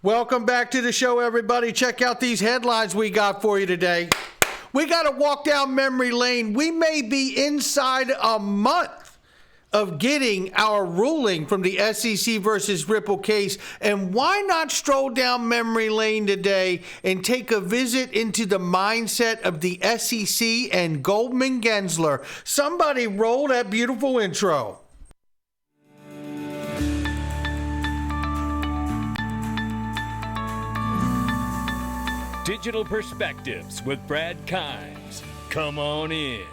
Welcome back to the show, everybody. Check out these headlines we got for you today. We got to walk down memory lane. We may be inside a month of getting our ruling from the SEC versus Ripple case. And why not stroll down memory lane today and take a visit into the mindset of the SEC and Goldman Gensler? Somebody roll that beautiful intro. Digital Perspectives with Brad Kimes. Come on in.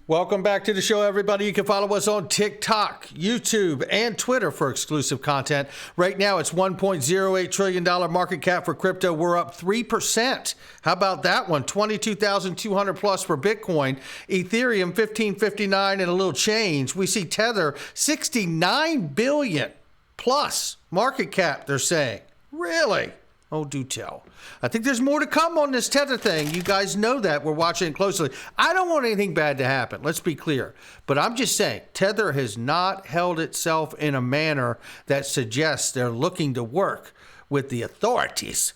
Welcome back to the show, everybody. You can follow us on TikTok, YouTube, and Twitter for exclusive content. Right now, it's $1.08 trillion market cap for crypto. We're up 3%. How about that one? 22,200 plus for Bitcoin. Ethereum, 1559 and a little change. We see Tether, 69 billion plus market cap, they're saying. Really? Oh, do tell. I think there's more to come on this Tether thing. You guys know that. We're watching it closely. I don't want anything bad to happen. Let's be clear. But I'm just saying, Tether has not held itself in a manner that suggests they're looking to work with the authorities.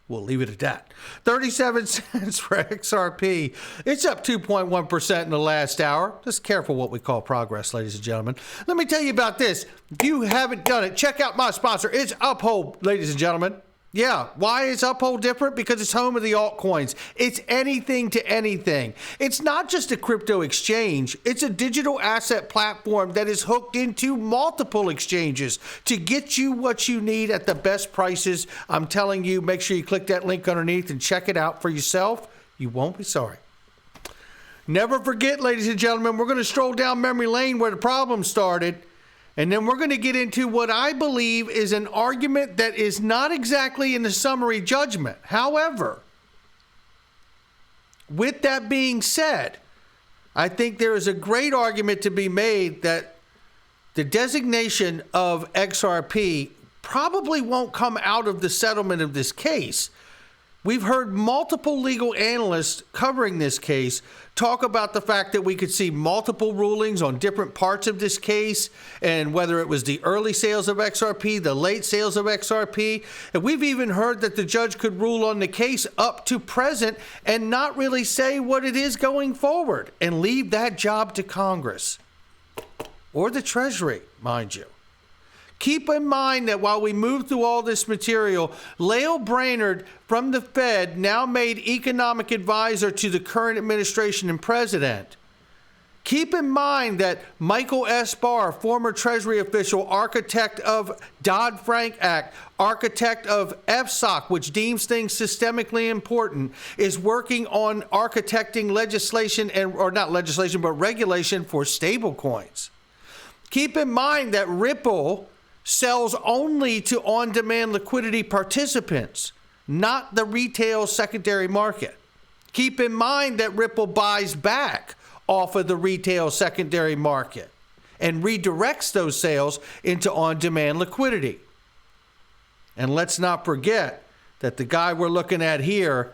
We'll leave it at that. 37 cents for XRP. It's up 2.1% in the last hour. Just careful what we call progress, ladies and gentlemen. Let me tell you about this. If you haven't done it, check out my sponsor. It's Uphold, ladies and gentlemen. Yeah, why is Uphold different? Because it's home of the altcoins. It's anything to anything. It's not just a crypto exchange. It's a digital asset platform that is hooked into multiple exchanges to get you what you need at the best prices. I'm telling you, make sure you click that link underneath and check it out for yourself. You won't be sorry. Never forget, ladies and gentlemen, we're going to stroll down memory lane where the problem started. And then we're going to get into what I believe is an argument that is not exactly in the summary judgment. However, with that being said, I think there is a great argument to be made that the designation of XRP probably won't come out of the settlement of this case. We've heard multiple legal analysts covering this case talk about the fact that we could see multiple rulings on different parts of this case, and whether it was the early sales of XRP, the late sales of XRP. And we've even heard that the judge could rule on the case up to present and not really say what it is going forward and leave that job to Congress or the Treasury, mind you. Keep in mind that while we move through all this material, Lael Brainerd from the Fed, now made economic advisor to the current administration and president. Keep in mind that Michael S. Barr, former Treasury official, architect of Dodd-Frank Act, architect of FSOC, which deems things systemically important, is working on architecting legislation or not legislation, but regulation for stablecoins. Keep in mind that Ripple sells only to on-demand liquidity participants, not the retail secondary market. Keep in mind that Ripple buys back off of the retail secondary market and redirects those sales into on-demand liquidity. And let's not forget that the guy we're looking at here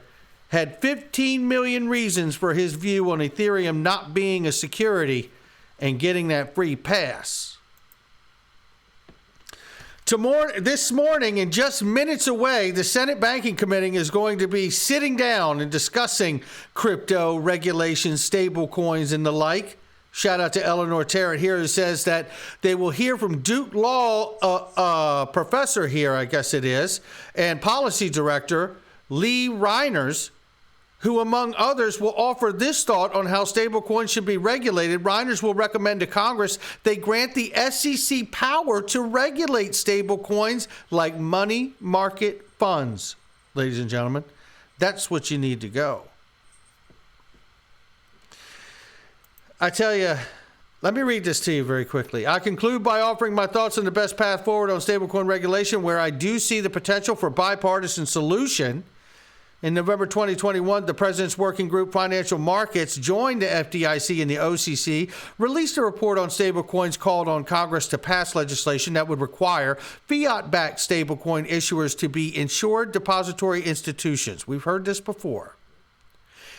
had 15 million reasons for his view on Ethereum not being a security and getting that free pass. This morning, and just minutes away, the Senate Banking Committee is going to be sitting down and discussing crypto regulations, stable coins, and the like. Shout out to Eleanor Tarrant here, who says that they will hear from Duke Law professor here, I guess it is, and policy director Lee Reiners, who, among others, will offer this thought on how stablecoins should be regulated. Reiners will recommend to Congress they grant the SEC power to regulate stablecoins like money market funds. Ladies and gentlemen, that's what you need to go. I tell you, let me read this to you very quickly. I conclude by offering my thoughts on the best path forward on stablecoin regulation, where I do see the potential for bipartisan solution. In November 2021, the President's Working Group Financial Markets joined the FDIC and the OCC, released a report on stablecoins, called on Congress to pass legislation that would require fiat-backed stablecoin issuers to be insured depository institutions. We've heard this before.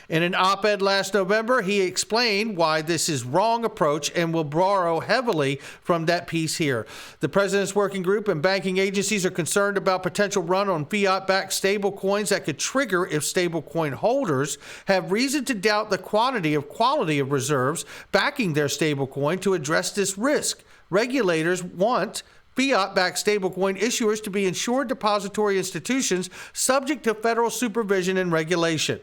In an op-ed last November, he explained why this is wrong approach and will borrow heavily from that piece here. The president's working group and banking agencies are concerned about potential run on fiat-backed stablecoins that could trigger if stablecoin holders have reason to doubt the quality of reserves backing their stablecoin. To address this risk, regulators want fiat-backed stablecoin issuers to be insured depository institutions subject to federal supervision and regulation.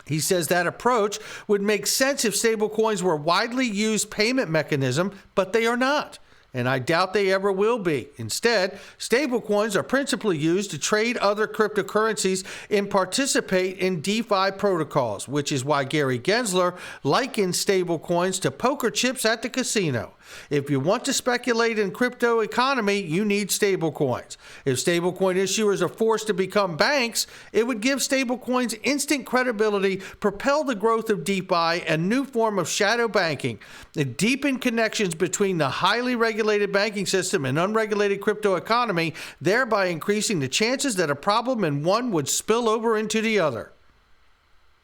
He says that approach would make sense if stablecoins were a widely used payment mechanism, but they are not. And I doubt they ever will be. Instead, stablecoins are principally used to trade other cryptocurrencies and participate in DeFi protocols, which is why Gary Gensler likened stablecoins to poker chips at the casino. If you want to speculate in crypto economy, you need stablecoins. If stablecoin issuers are forced to become banks, it would give stablecoins instant credibility, propel the growth of DeFi, a new form of shadow banking, and deepen connections between the highly regulated banking system and unregulated crypto economy, thereby increasing the chances that a problem in one would spill over into the other.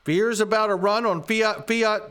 Fears about a run on fiat-backed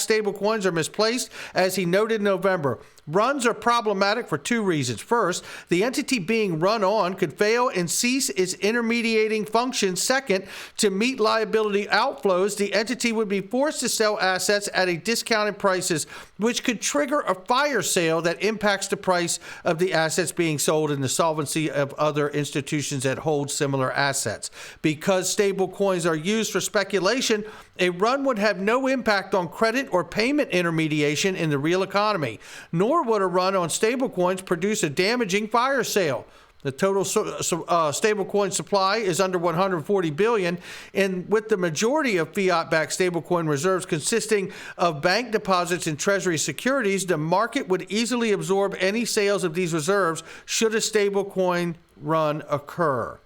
stablecoins are misplaced, as he noted in November. Runs are problematic for two reasons. First, the entity being run on could fail and cease its intermediating function. Second, to meet liability outflows, the entity would be forced to sell assets at a discounted prices, which could trigger a fire sale that impacts the price of the assets being sold and the solvency of other institutions that hold similar assets. Because stablecoins are used for speculation, a run would have no impact on credit or payment intermediation in the real economy, nor would a run on stablecoins produce a damaging fire sale. The total stablecoin supply is under 140 billion, and with the majority of fiat-backed stablecoin reserves consisting of bank deposits and treasury securities, the market would easily absorb any sales of these reserves should a stablecoin run occur.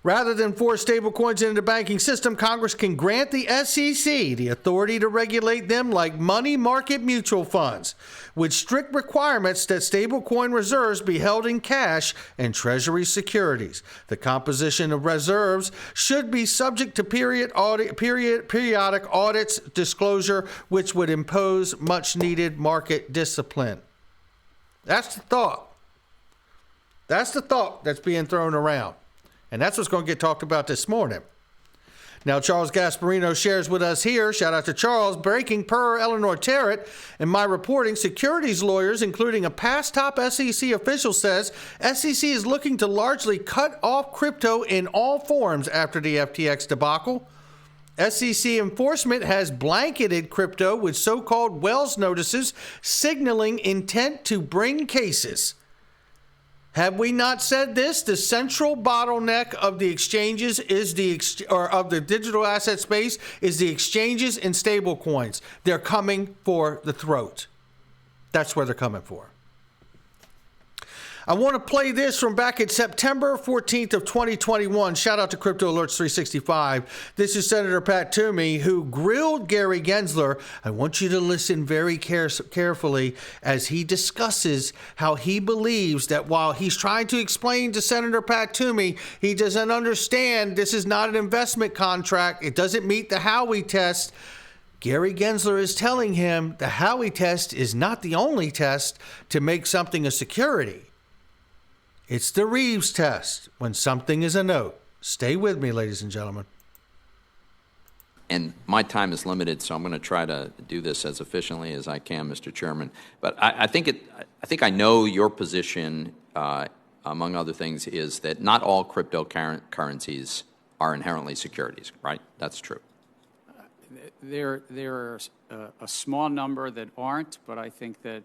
Rather than force stablecoins into the banking system, Congress can grant the SEC the authority to regulate them like money market mutual funds, with strict requirements that stablecoin reserves be held in cash and treasury securities. The composition of reserves should be subject to periodic audits disclosure, which would impose much-needed market discipline. That's the thought. That's the thought that's being thrown around. And that's what's going to get talked about this morning. Now, Charles Gasparino shares with us here, shout out to Charles, breaking per Eleanor Terrett. In my reporting, securities lawyers, including a past top SEC official, says SEC is looking to largely cut off crypto in all forms after the FTX debacle. SEC enforcement has blanketed crypto with so-called Wells notices, signaling intent to bring cases. Have we not said this? The central bottleneck of the exchanges is of the digital asset space is the exchanges and stable coins. They're coming for the throat. That's where they're coming for. I want to play this from back at September 14th of 2021. Shout out to Crypto Alerts 365. This is Senator Pat Toomey, who grilled Gary Gensler. I want you to listen very carefully as he discusses how he believes that while he's trying to explain to Senator Pat Toomey, he doesn't understand this is not an investment contract. It doesn't meet the Howey test. Gary Gensler is telling him the Howey test is not the only test to make something a security. It's the Reeves test when something is a note. Stay with me, ladies and gentlemen. And my time is limited, so I'm going to try to do this as efficiently as I can, Mr. Chairman. But I think I know your position, among other things, is that not all cryptocurrencies are inherently securities, right? That's true. There are a small number that aren't, but I think that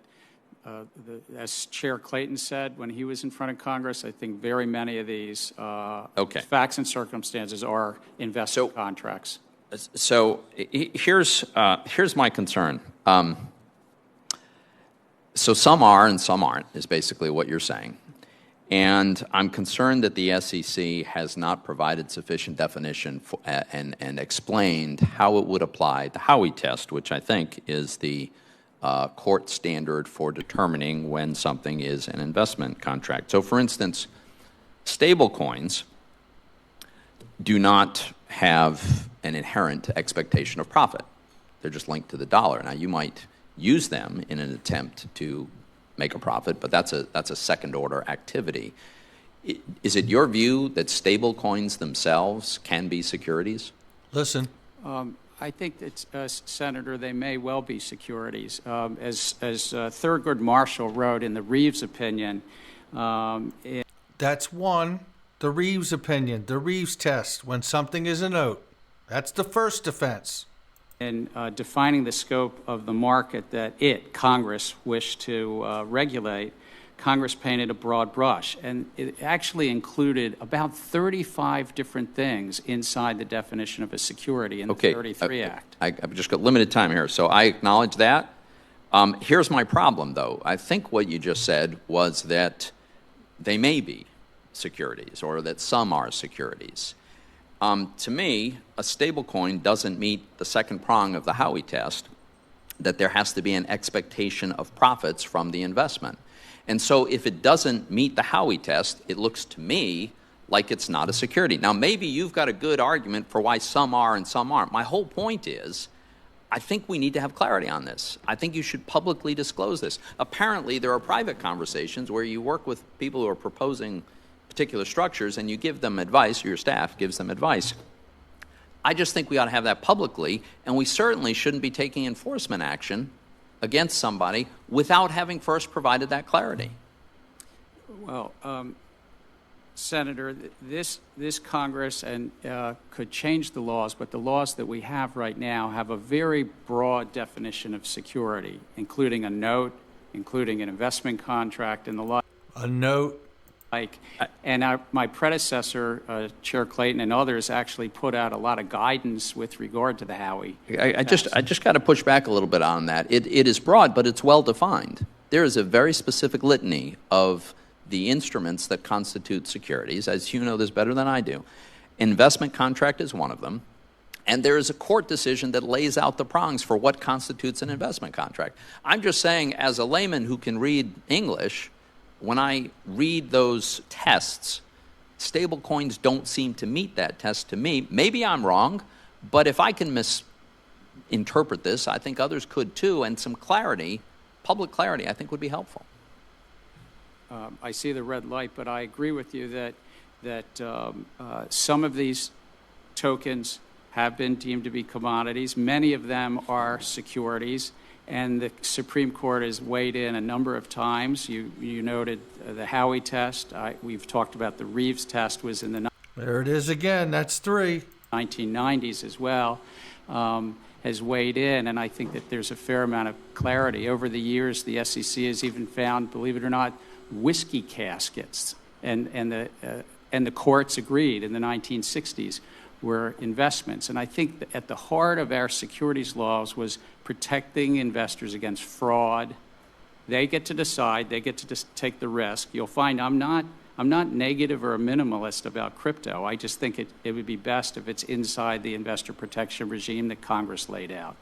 as Chair Clayton said when he was in front of Congress, I think very many of these facts and circumstances are investment contracts. So here's my concern. So some are and some aren't is basically what you're saying. And I'm concerned that the SEC has not provided sufficient definition and explained how it would apply the Howey test, which I think is the court standard for determining when something is an investment contract. So, for instance, stablecoins do not have an inherent expectation of profit. They're just linked to the dollar. Now, you might use them in an attempt to make a profit, but that's a second-order activity. Is it your view that stable coins themselves can be securities? Listen. I think that, Senator, they may well be securities. As Thurgood Marshall wrote in the Reeves opinion. That's one. The Reeves opinion, the Reeves test, when something is a note. That's the first defense. In defining the scope of the market that Congress, wished to regulate, Congress painted a broad brush, and it actually included about 35 different things inside the definition of a security in the 33 Act. I've just got limited time here, so I acknowledge that. Here's my problem, though. I think what you just said was that they may be securities, or that some are securities. To me, a stablecoin doesn't meet the second prong of the Howey test, that there has to be an expectation of profits from the investment. And so if it doesn't meet the Howey test, it looks to me like it's not a security. Now, maybe you've got a good argument for why some are and some aren't. My whole point is, I think we need to have clarity on this. I think you should publicly disclose this. Apparently, there are private conversations where you work with people who are proposing particular structures and you give them advice, or your staff gives them advice. I just think we ought to have that publicly, and we certainly shouldn't be taking enforcement action against somebody without having first provided that clarity. Well, Senator, this Congress could change the laws, but the laws that we have right now have a very broad definition of security, including a note, including an investment contract, and the like. A note. And my predecessor, Chair Clayton, and others actually put out a lot of guidance with regard to the Howey. I just got to push back a little bit on that. It is broad, but it's well defined. There is a very specific litany of the instruments that constitute securities. As you know this better than I do. Investment contract is one of them. And there is a court decision that lays out the prongs for what constitutes an investment contract. I'm just saying, as a layman who can read English, when I read those tests, stablecoins don't seem to meet that test to me. Maybe I'm wrong, but if I can misinterpret this, I think others could too, and some clarity, public clarity, I think would be helpful. I see the red light, but I agree with you that some of these tokens have been deemed to be commodities. Many of them are securities. And the Supreme Court has weighed in a number of times. You noted the Howey test. We've talked about the Reeves test was in the There it is again. That's 3. 1990s as well, has weighed in. And I think that there's a fair amount of clarity. Over the years, the SEC has even found, believe it or not, whiskey caskets. And the courts agreed in the 1960s were investments. And I think that at the heart of our securities laws was protecting investors against fraud. They get to decide, they get to take the risk. You'll find I'm not negative or a minimalist about crypto. I just think it would be best if it's inside the investor protection regime that Congress laid out.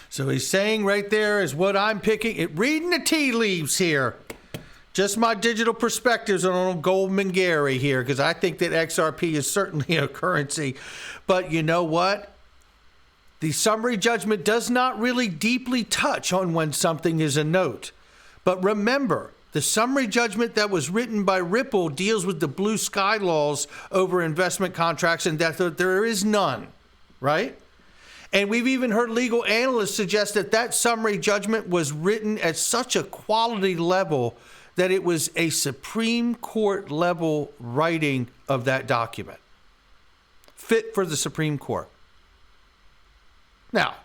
So he's saying right there is what I'm picking, reading the tea leaves here. Just my digital perspectives on old Goldman Gary here, because I think that XRP is certainly a currency. But you know what? The summary judgment does not really deeply touch on when something is a note. But remember, the summary judgment that was written by Ripple deals with the blue sky laws over investment contracts, and that there is none, right? And we've even heard legal analysts suggest that summary judgment was written at such a quality level that it was a Supreme Court level writing of that document, fit for the Supreme Court. Now,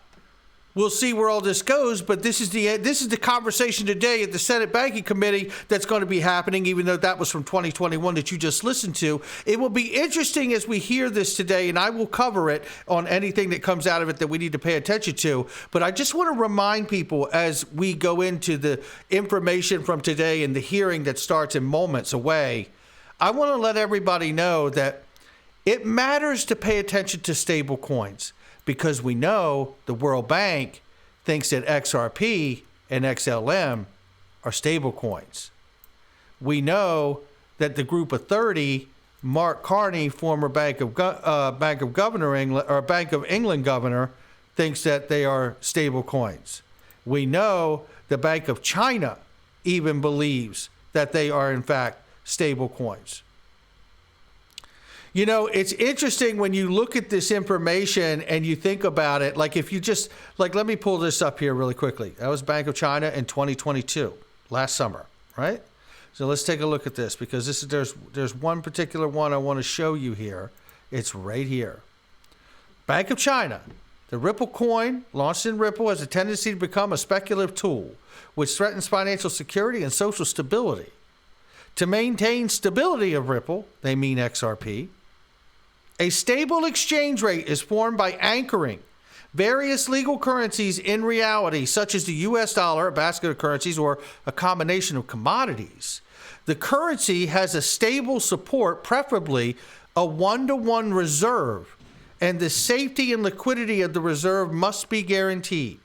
we'll see where all this goes, but this is the conversation today at the Senate Banking Committee that's going to be happening, even though that was from 2021 that you just listened to. It will be interesting as we hear this today, and I will cover it on anything that comes out of it that we need to pay attention to. But I just want to remind people as we go into the information from today and the hearing that starts in moments away, I want to let everybody know that it matters to pay attention to stable coins, because we know the World Bank thinks that XRP and XLM are stable coins. We know that the group of 30 Mark Carney, former Bank of England governor, thinks that they are stable coins. We know the Bank of China even believes that they are in fact stable coins. You know, it's interesting when you look at this information and you think about it, like if you just, like, let me pull this up here really quickly. That was Bank of China in 2022, last summer, right? So let's take a look at this, because this is, there's one particular one I want to show you here. It's right here. Bank of China. The Ripple coin, launched in Ripple, has a tendency to become a speculative tool, which threatens financial security and social stability. To maintain stability of Ripple, they mean XRP, a stable exchange rate is formed by anchoring various legal currencies in reality, such as the US dollar, a basket of currencies, or a combination of commodities. The currency has a stable support, preferably a one-to-one reserve, and the safety and liquidity of the reserve must be guaranteed.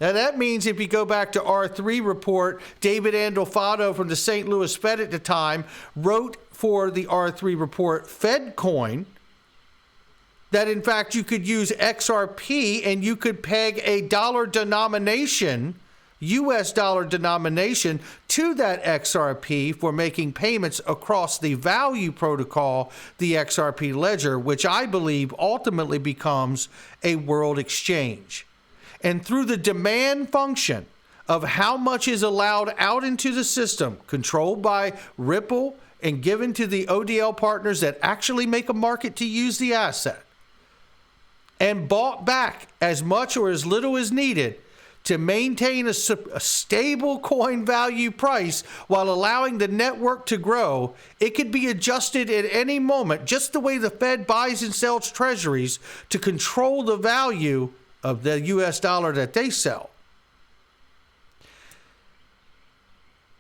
Now, that means if you go back to R3 report, David Andolfado from the St. Louis Fed at the time wrote for the R3 report, FedCoin, that in fact you could use XRP and you could peg a dollar denomination, US dollar denomination, to that XRP for making payments across the value protocol, the XRP ledger, which I believe ultimately becomes a world exchange. And through the demand function of how much is allowed out into the system, controlled by Ripple and given to the ODL partners that actually make a market to use the asset, and bought back as much or as little as needed to maintain a stable coin value price while allowing the network to grow, it could be adjusted at any moment, just the way the Fed buys and sells treasuries to control the value of the US dollar that they sell.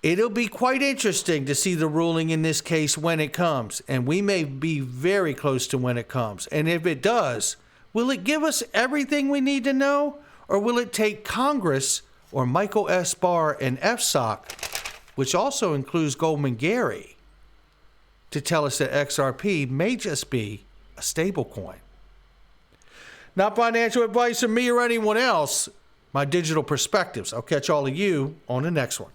It'll be quite interesting to see the ruling in this case when it comes, and we may be very close to when it comes. And if it does, will it give us everything we need to know, or will it take Congress or Michael S. Barr and FSOC, which also includes Goldman Gary, to tell us that XRP may just be a stable coin? Not financial advice from me or anyone else. My digital perspectives. I'll catch all of you on the next one.